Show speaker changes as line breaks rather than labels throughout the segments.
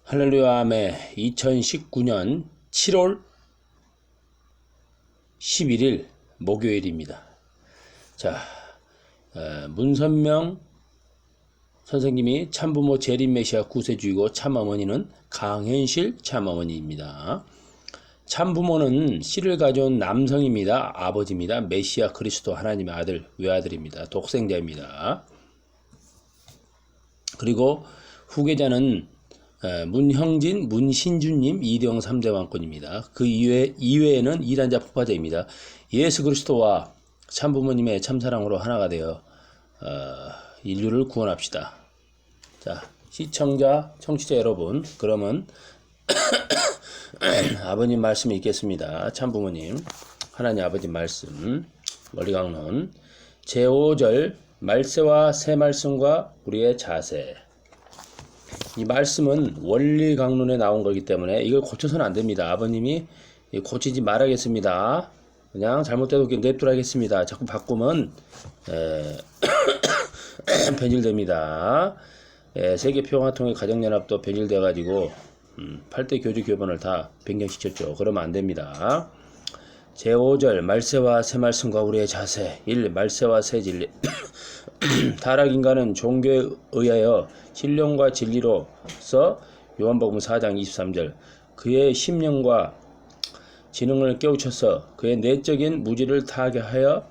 할렐루야 아멘. 2019년 7월 11일 목요일입니다. 자, 문선명 선생님이 참부모 재림 메시아 구세주이고 참어머니는 강현실 참어머니입니다. 참부모는 씨를 가져온 남성입니다. 아버지입니다. 메시아 그리스도 하나님의 아들, 외아들입니다. 독생자입니다. 그리고 후계자는 문형진, 문신주님, 이대영 3대 왕권입니다. 그 이외에는 이단자 폭파자입니다. 예수 그리스도와 참부모님의 참사랑으로 하나가 되어 인류를 구원합시다. 자, 시청자, 청취자 여러분, 그러면 아버님 말씀 읽겠습니다. 참부모님, 하나님 아버지 말씀, 원리강론 제5절 말세와 새 말씀과 우리의 자세. 이 말씀은 원리 강론에 나온 거기 때문에 이걸 고쳐서는 안 됩니다. 아버님이 고치지 말아야겠습니다. 그냥 잘못돼도 냅두라겠습니다. 자꾸 바꾸면 변질됩니다. 세계평화통일 가정연합도 변질돼가지고 8대 교주 교본을 다 변경시켰죠. 그러면 안 됩니다. 제5절 말세와 새 말씀과 우리의 자세. 1. 말세와 새 진리. 타락인간은 종교에 의하여 신령과 진리로서 요한복음 4장 23절 그의 심령과 지능을 깨우쳐서 그의 내적인 무지를 타개하여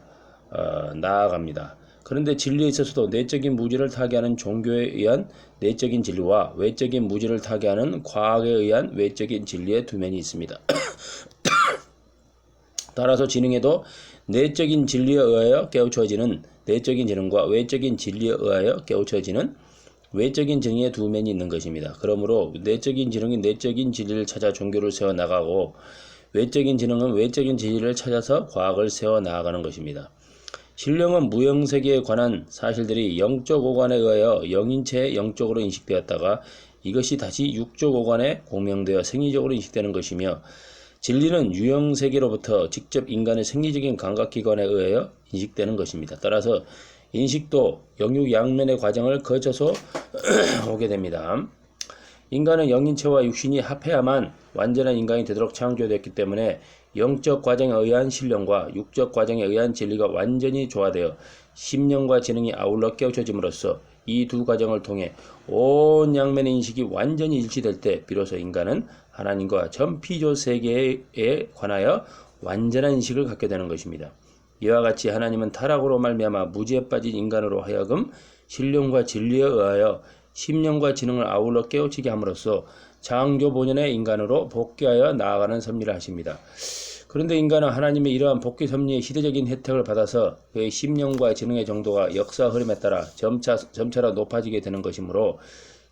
나아갑니다. 그런데 진리에 있어서도 내적인 무지를 타개하는 종교에 의한 내적인 진리와 외적인 무지를 타개하는 과학에 의한 외적인 진리의 두 면이 있습니다. 따라서 지능에도 내적인 진리에 의하여 깨우쳐지는 내적인 지능과 외적인 진리에 의하여 깨우쳐지는 외적인 지능의 두 면이 있는 것입니다. 그러므로 내적인 지능이 내적인 진리를 찾아 종교를 세워나가고 외적인 지능은 외적인 진리를 찾아서 과학을 세워나가는 것입니다. 신령은 무형세계에 관한 사실들이 영적 오관에 의하여 영인체의 영적으로 인식되었다가 이것이 다시 육적 오관에 공명되어 생리적으로 인식되는 것이며 진리는 유형세계로부터 직접 인간의 생리적인 감각기관에 의하여 인식되는 것입니다. 따라서 인식도 영육 양면의 과정을 거쳐서 오게 됩니다. 인간은 영인체와 육신이 합해야만 완전한 인간이 되도록 창조되었기 때문에 영적 과정에 의한 신령과 육적 과정에 의한 진리가 완전히 조화되어 심령과 지능이 아울러 깨우쳐짐으로써 이 두 과정을 통해 온 양면의 인식이 완전히 일치될 때 비로소 인간은 하나님과 전 피조 세계에 관하여 완전한 인식을 갖게 되는 것입니다. 이와 같이 하나님은 타락으로 말미암아 무지에 빠진 인간으로 하여금 신령과 진리에 의하여 심령과 지능을 아울러 깨우치게 함으로써 창조 본연의 인간으로 복귀하여 나아가는 섭리를 하십니다. 그런데 인간은 하나님의 이러한 복귀 섭리의 시대적인 혜택을 받아서 그의 심령과 지능의 정도가 역사 흐름에 따라 점차로 높아지게 되는 것이므로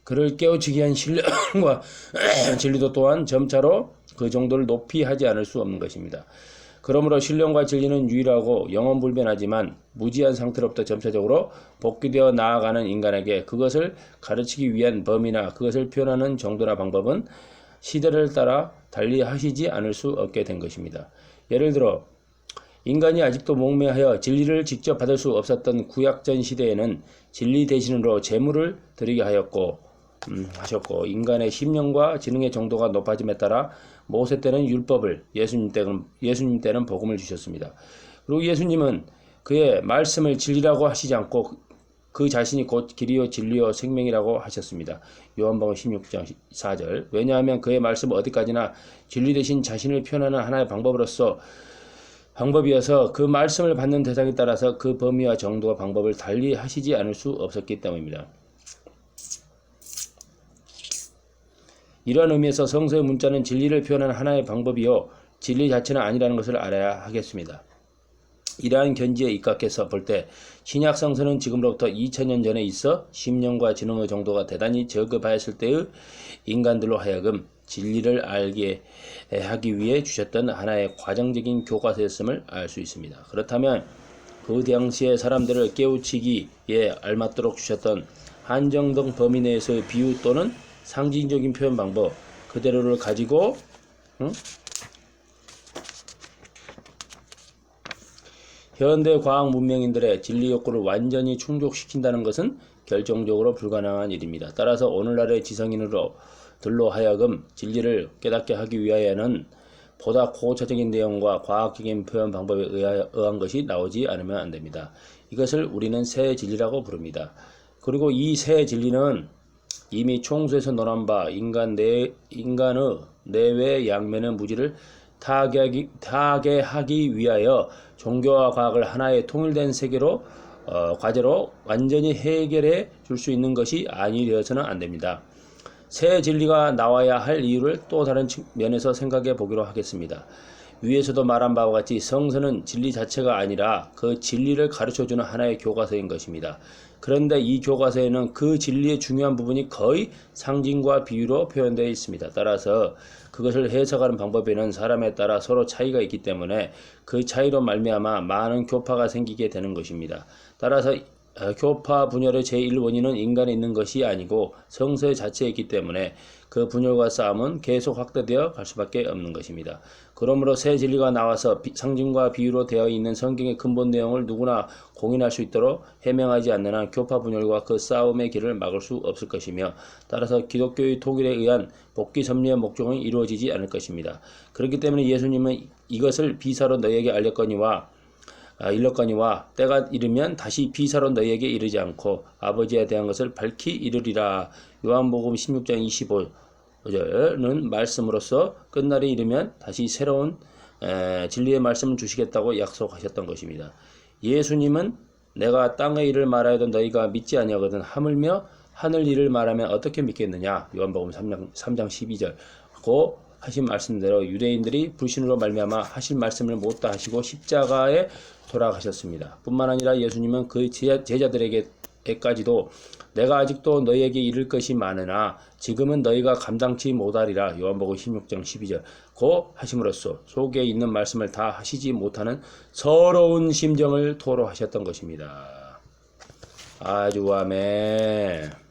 그를 깨우치기 위한 신령과 진리도 또한 점차로 그 정도를 높이 하지 않을 수 없는 것입니다. 그러므로 신령과 진리는 유일하고 영원불변하지만 무지한 상태로부터 점차적으로 복귀되어 나아가는 인간에게 그것을 가르치기 위한 범위나 그것을 표현하는 정도나 방법은 시대를 따라 달리 하시지 않을 수 없게 된 것입니다. 예를 들어 인간이 아직도 목매하여 진리를 직접 받을 수 없었던 구약전 시대에는 진리 대신으로 제물을 드리게 하셨고 인간의 심령과 지능의 정도가 높아짐에 따라 모세 때는 율법을 예수님 때는 복음을 주셨습니다. 그리고 예수님은 그의 말씀을 진리라고 하시지 않고 그 자신이 곧 길이요 진리요 생명이라고 하셨습니다. 요한복음 16장 4절. 왜냐하면 그의 말씀은 어디까지나 진리 대신 자신을 표현하는 하나의 방법이어서 그 말씀을 받는 대상에 따라서 그 범위와 정도와 방법을 달리 하시지 않을 수 없었기 때문입니다. 이러한 의미에서 성서의 문자는 진리를 표현하는 하나의 방법이요 진리 자체는 아니라는 것을 알아야 하겠습니다. 이러한 견지에 입각해서 볼 때 신약 성서는 지금으로부터 2000년 전에 있어 심령과 지능의 정도가 대단히 저급하였을 때의 인간들로 하여금 진리를 알게 하기 위해 주셨던 하나의 과정적인 교과서였음을 알 수 있습니다. 그렇다면 그 당시의 사람들을 깨우치기에 알맞도록 주셨던 한정된 범위 내에서의 비유 또는 상징적인 표현 방법 그대로를 가지고 현대 과학 문명인들의 진리 욕구를 완전히 충족시킨다는 것은 결정적으로 불가능한 일입니다. 따라서 오늘날의 지성인들로 하여금 진리를 깨닫게 하기 위하여는 보다 고차적인 내용과 과학적인 표현 방법에 의한 것이 나오지 않으면 안 됩니다. 이것을 우리는 새 진리라고 부릅니다. 그리고 이 새 진리는 이미 총수에서 논한 바 인간의 내외 양면의 무지를 타개하기 위하여 종교와 과학을 하나의 통일된 세계로 과제로 완전히 해결해 줄 수 있는 것이 아니되어서는 안 됩니다. 새 진리가 나와야 할 이유를 또 다른 면에서 생각해 보기로 하겠습니다. 위에서도 말한 바와 같이 성서는 진리 자체가 아니라 그 진리를 가르쳐주는 하나의 교과서인 것입니다. 그런데 이 교과서에는 그 진리의 중요한 부분이 거의 상징과 비유로 표현되어 있습니다. 따라서 그것을 해석하는 방법에는 사람에 따라 서로 차이가 있기 때문에 그 차이로 말미암아 많은 교파가 생기게 되는 것입니다. 따라서 교파 분열의 제1원인은 인간에 있는 것이 아니고 성서 자체에 있기 때문에 그 분열과 싸움은 계속 확대되어 갈 수밖에 없는 것입니다. 그러므로 새 진리가 나와서 상징과 비유로 되어 있는 성경의 근본 내용을 누구나 공인할 수 있도록 해명하지 않는 한 교파 분열과 그 싸움의 길을 막을 수 없을 것이며 따라서 기독교의 통일에 의한 복귀 섭리의 목적은 이루어지지 않을 것입니다. 그렇기 때문에 예수님은 이것을 비사로 너희에게 일렀거니와 때가 이르면 다시 비사로 너희에게 이르지 않고 아버지에 대한 것을 밝히 이르리라. 요한복음 16장 25절은 말씀으로서 끝날이 이르면 다시 새로운 진리의 말씀을 주시겠다고 약속하셨던 것입니다. 예수님은 내가 땅의 일을 말하여도 너희가 믿지 아니하거든 하물며 하늘 일을 말하면 어떻게 믿겠느냐. 요한복음 3장 12절 고 하신 말씀대로 유대인들이 불신으로 말미암아 하실 말씀을 못다 하시고 십자가에 돌아가셨습니다. 뿐만 아니라 예수님은 그 제자들에게까지도 내가 아직도 너희에게 이를 것이 많으나 지금은 너희가 감당치 못하리라. 요한복음 16장 12절 고 하심으로써 속에 있는 말씀을 다 하시지 못하는 서러운 심정을 토로하셨던 것입니다. 아주 아멘.